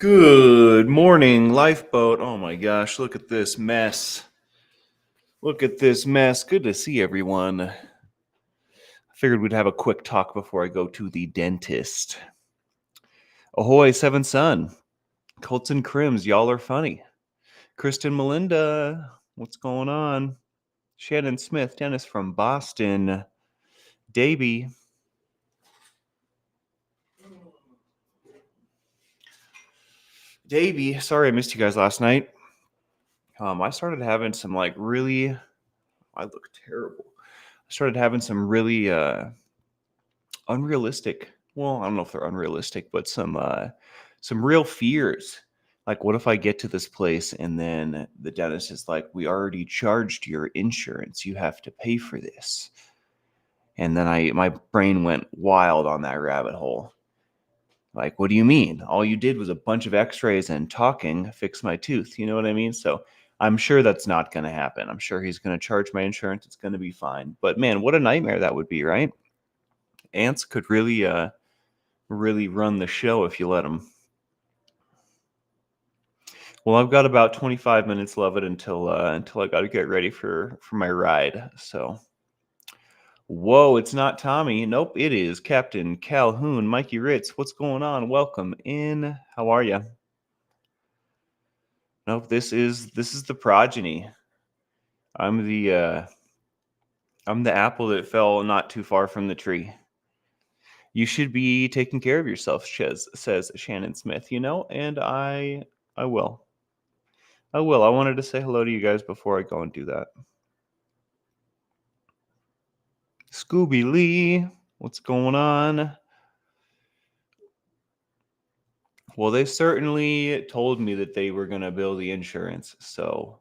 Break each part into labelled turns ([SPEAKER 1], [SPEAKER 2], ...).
[SPEAKER 1] Good morning, lifeboat. Oh my gosh, look at this mess. Look at this mess. Good to see everyone. I figured we'd have a quick talk before I go to the dentist. Ahoy, Seven Sun. Colts and Crims, y'all are funny. Kristen Melinda, what's going on? Shannon Smith, Dennis from Boston. Davey. Sorry I missed you guys last night. I started having some I look terrible. I started having some really unrealistic. Well, I don't know if they're unrealistic, but some real fears. Like, what if I get to this place and then the dentist is like, "We already charged your insurance. You have to pay for this." And then my brain went wild on that rabbit hole. Like, what do you mean? All you did was a bunch of X-rays and talking fix my tooth. You know what I mean? So I'm sure that's not going to happen. I'm sure he's going to charge my insurance. It's going to be fine. But man, what a nightmare that would be, right? Ants could really run the show if you let them. Well, I've got about 25 minutes left until I got to get ready for my ride. So, whoa, it's not Tommy. Nope, it is Captain Calhoun, Mikey Ritz. What's going on? Welcome in. How are you? Nope, this is the progeny. I'm the apple that fell not too far from the tree. You should be taking care of yourself, says Shannon Smith. And I will. I will. I wanted to say hello to you guys before I go and do that. Scooby Lee, what's going on? Well, they certainly told me that they were going to bill the insurance. So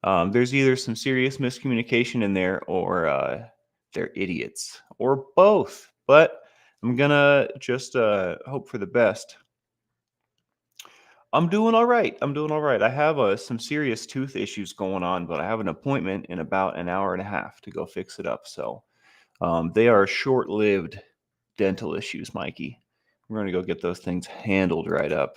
[SPEAKER 1] there's either some serious miscommunication in there or they're idiots or both. But I'm going to just hope for the best. I'm doing all right. I have some serious tooth issues going on, but I have an appointment in about an hour and a half to go fix it up. So they are short-lived dental issues, Mikey. We're going to go get those things handled right up.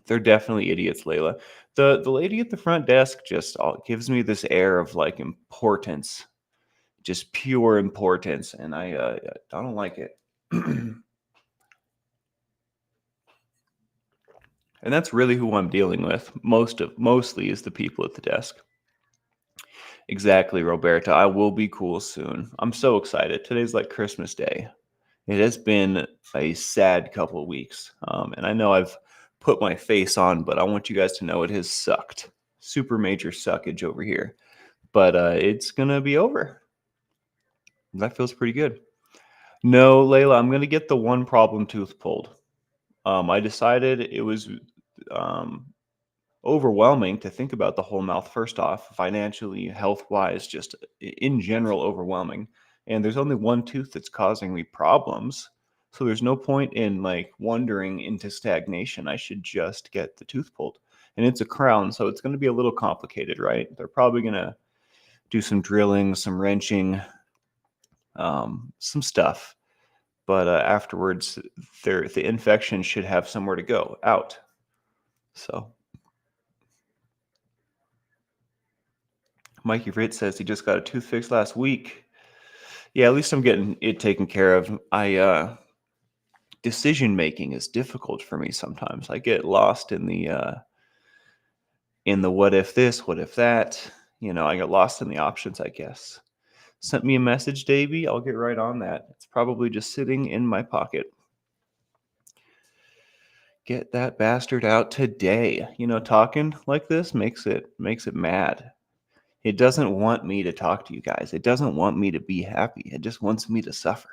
[SPEAKER 1] They're definitely idiots, Layla. The lady at the front desk just gives me this air of importance, just pure importance, and I don't like it. And that's really who I'm dealing with. Mostly is the people at the desk. Exactly, Roberta. I will be cool soon. I'm so excited. Today's like Christmas Day. It has been a sad couple of weeks. And I know I've put my face on, but I want you guys to know it has sucked. Super major suckage over here. But it's going to be over. That feels pretty good. No, Layla, I'm going to get the one problem tooth pulled. I decided it was overwhelming to think about the whole mouth first off, financially, health-wise, just in general overwhelming. And there's only one tooth that's causing me problems. So there's no point in wandering into stagnation. I should just get the tooth pulled. And it's a crown, so it's going to be a little complicated, right? They're probably going to do some drilling, some wrenching, some stuff. But afterwards, the infection should have somewhere to go, out. So Mikey Ritz says he just got a tooth fixed last week. Yeah, at least I'm getting it taken care of. Decision making is difficult for me sometimes. I get lost in the what if this, what if that. I get lost in the options, I guess. Sent me a message, Davey. I'll get right on that. It's probably just sitting in my pocket. Get that bastard out today. Talking like this makes it mad. It doesn't want me to talk to you guys. It doesn't want me to be happy. It just wants me to suffer.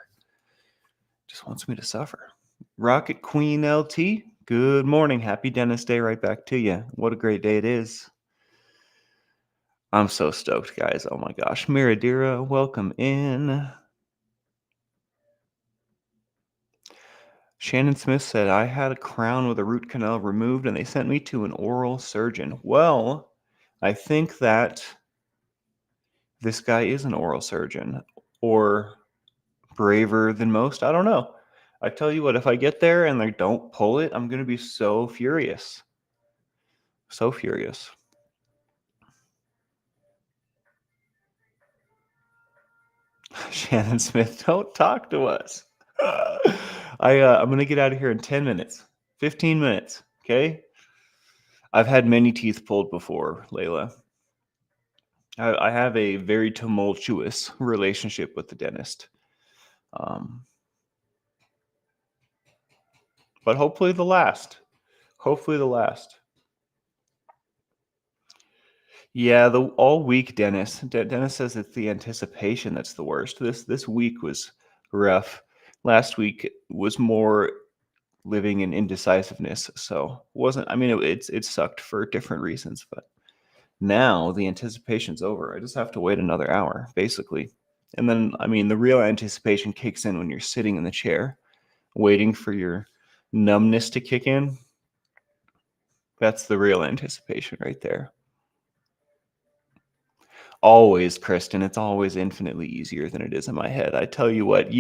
[SPEAKER 1] Rocket Queen LT, good morning. Happy Dentist Day right back to you. What a great day it is. I'm so stoked, guys. Oh my gosh. Miradira, welcome in. Shannon Smith said, I had a crown with a root canal removed and they sent me to an oral surgeon. Well, I think that this guy is an oral surgeon or braver than most. I don't know. I tell you what, if I get there and they don't pull it, I'm gonna be so furious. So furious. Shannon Smith, don't talk to us. I'm gonna get out of here in 10 minutes, 15 minutes. Okay. I've had many teeth pulled before, Layla. I have a very tumultuous relationship with the dentist. Um, but hopefully the last. Hopefully the last. Yeah, the all week Dennis says it's the anticipation that's the worst. This week was rough. Last week was more living in indecisiveness, so wasn't. I mean, it sucked for different reasons, but now the anticipation's over. I just have to wait another hour, basically, and then I mean the real anticipation kicks in when you're sitting in the chair, waiting for your numbness to kick in. That's the real anticipation right there. Always, Kristen. It's always infinitely easier than it is in my head. I tell you what,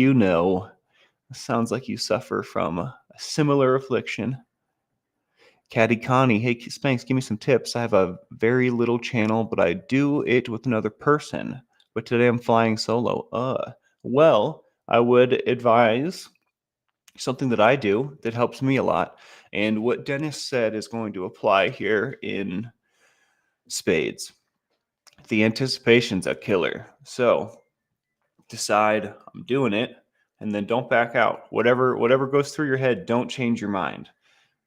[SPEAKER 1] sounds like you suffer from a similar affliction. Caddy Connie, hey Spanx, give me some tips. I have a very little channel, but I do it with another person. But today I'm flying solo. Well, I would advise something that I do that helps me a lot. And what Dennis said is going to apply here in spades. The anticipation's a killer. So decide I'm doing it, and then don't back out. Whatever goes through your head, don't change your mind.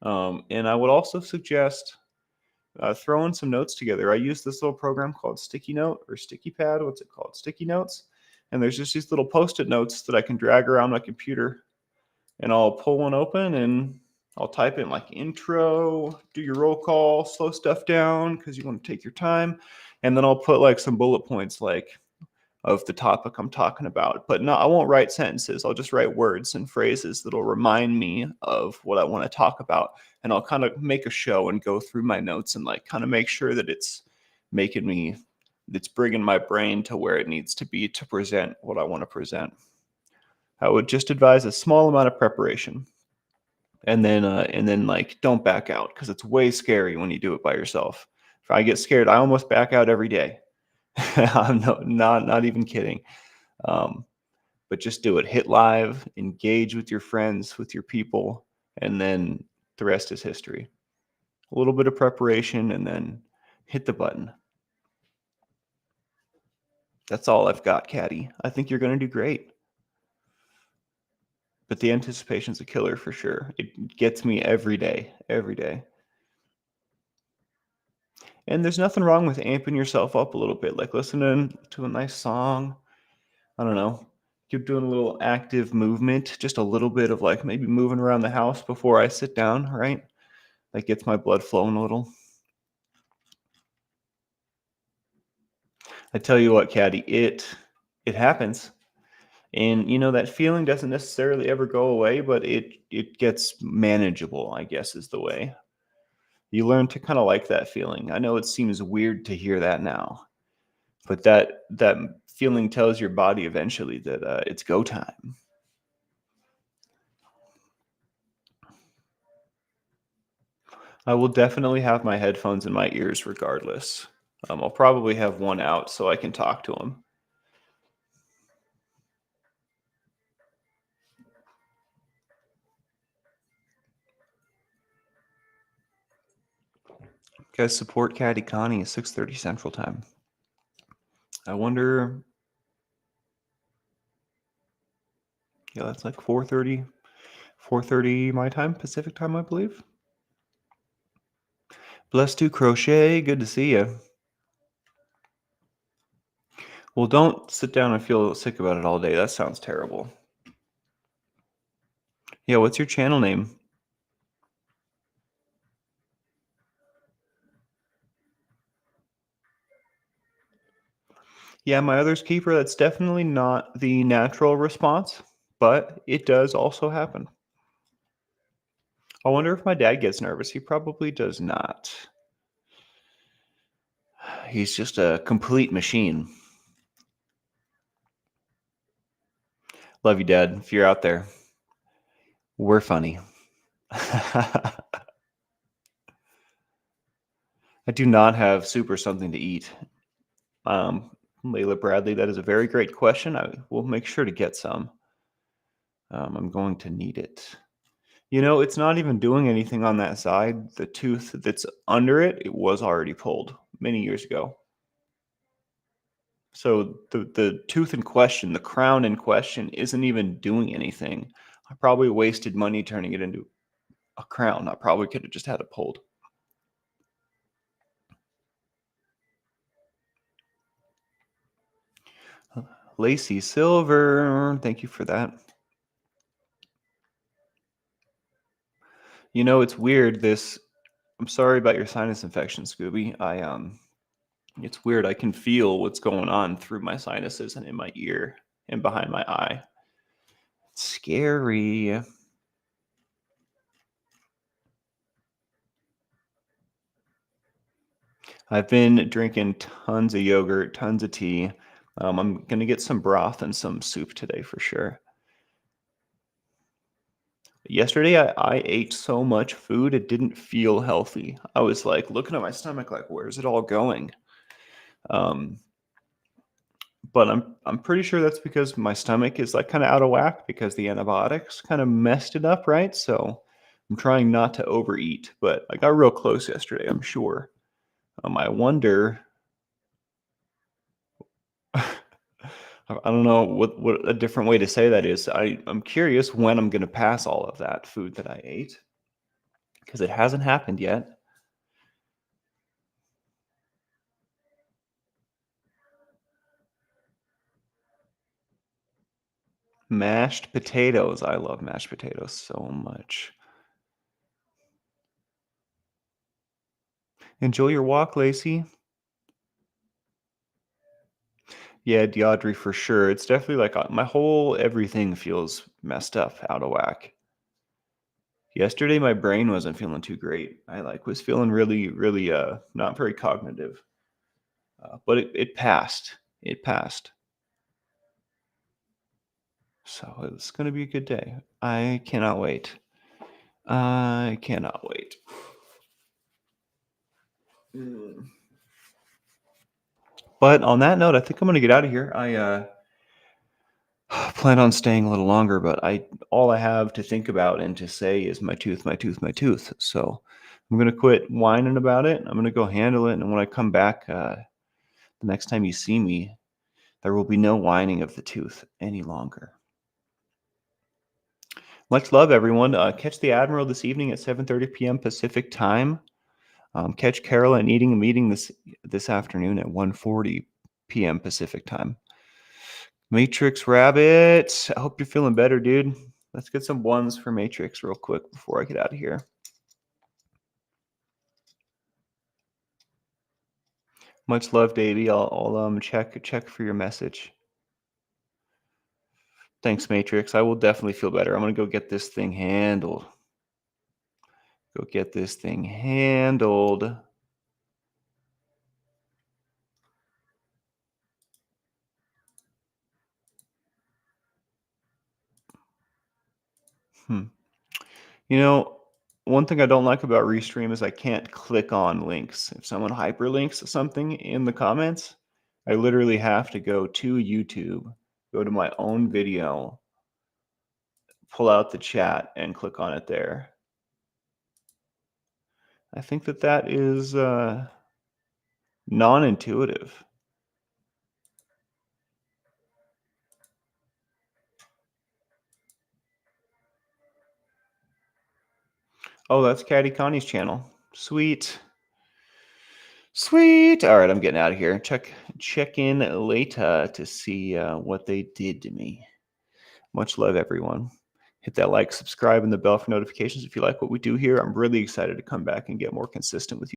[SPEAKER 1] And I would also suggest throwing some notes together. I use this little program called Sticky Note or Sticky Pad. What's it called? Sticky Notes. And there's just these little post-it notes that I can drag around my computer, and I'll pull one open and I'll type in like intro, do your roll call, slow stuff down because you want to take your time, and then I'll put like some bullet points like of the topic I'm talking about. But no, I won't write sentences. I'll just write words and phrases that'll remind me of what I want to talk about. And I'll kind of make a show and go through my notes and like kind of make sure that it's bringing my brain to where it needs to be to present what I want to present. I would just advise a small amount of preparation. And then like don't back out because it's way scary when you do it by yourself. If I get scared, I almost back out every day. I'm not even kidding. Um, but just do it. Hit live, engage with your friends, with your people, and then the rest is history. A little bit of preparation and then hit the button. That's all I've got, Caddy. I think you're going to do great. But the anticipation's a killer for sure. It gets me every day, every day. And there's nothing wrong with amping yourself up a little bit, like listening to a nice song. I don't know. Keep doing a little active movement, just a little bit of like maybe moving around the house before I sit down, right? That gets my blood flowing a little. I tell you what, Caddy, it happens. And you know that feeling doesn't necessarily ever go away, but it gets manageable, I guess is the way. You learn to kind of like that feeling. I know it seems weird to hear that now, but that feeling tells your body eventually that it's go time. I will definitely have my headphones in my ears regardless. I'll probably have one out so I can talk to them. Guys, support Caddy Connie at 6:30 Central Time. I wonder. Yeah, that's like 4:30 my time, Pacific time, I believe. Bless to Crochet, good to see you. Well, don't sit down and feel sick about it all day. That sounds terrible. Yeah, what's your channel name? Yeah, my other's keeper. That's definitely not the natural response, but it does also happen. I wonder if my dad gets nervous. He probably does not. He's just a complete machine. Love you, Dad, if you're out there. We're funny. I do not have soup or something to eat. Um, Layla Bradley, that is a very great question. I will make sure to get some. I'm going to need it. It's not even doing anything on that side. The tooth that's under it, it was already pulled many years ago. So the tooth in question, the crown in question, isn't even doing anything. I probably wasted money turning it into a crown. I probably could have just had it pulled. Lacey Silver, thank you for that. It's weird. I'm sorry about your sinus infection, Scooby. It's weird. I can feel what's going on through my sinuses and in my ear and behind my eye. It's scary. I've been drinking tons of yogurt, tons of tea. I'm gonna get some broth and some soup today for sure. Yesterday, I ate so much food, it didn't feel healthy. I was like looking at my stomach, like, where's it all going? Um, but I'm pretty sure that's because my stomach is like kind of out of whack because the antibiotics kind of messed it up, right? So I'm trying not to overeat, but I got real close yesterday, I'm sure. I wonder. I don't know what a different way to say that is. I'm curious when I'm gonna pass all of that food that I ate because it hasn't happened yet. Mashed potatoes. I love mashed potatoes so much. Enjoy your walk, Lacey. Yeah, Deaudrey for sure. It's definitely like my whole everything feels messed up, out of whack. Yesterday, my brain wasn't feeling too great. I was feeling really, really not very cognitive. But it passed. It passed. So it's gonna be a good day. I cannot wait. I cannot wait. Mm. But on that note, I think I'm gonna get out of here. I plan on staying a little longer, but I all I have to think about and to say is my tooth, my tooth, my tooth. So I'm gonna quit whining about it. I'm gonna go handle it, and when I come back, the next time you see me, there will be no whining of the tooth any longer. Much love, everyone. Catch the Admiral this evening at 7:30 p.m. Pacific time. Catch Caroline eating a meeting this afternoon at 1:40 p.m. Pacific time. Matrix Rabbit, I hope you're feeling better, dude. Let's get some ones for Matrix real quick before I get out of here. Much love, Davey. I'll check for your message. Thanks, Matrix. I will definitely feel better. I'm gonna go get this thing handled. Go get this thing handled. Hmm. You know, one thing I don't like about Restream is I can't click on links. If someone hyperlinks something in the comments, I literally have to go to YouTube, go to my own video, pull out the chat, and click on it there. I think that is non-intuitive. Oh, that's Caddy Connie's channel. Sweet. Sweet. All right, I'm getting out of here. Check in later to see what they did to me. Much love, everyone. Hit that like, subscribe, and the bell for notifications if you like what we do here. I'm really excited to come back and get more consistent with you.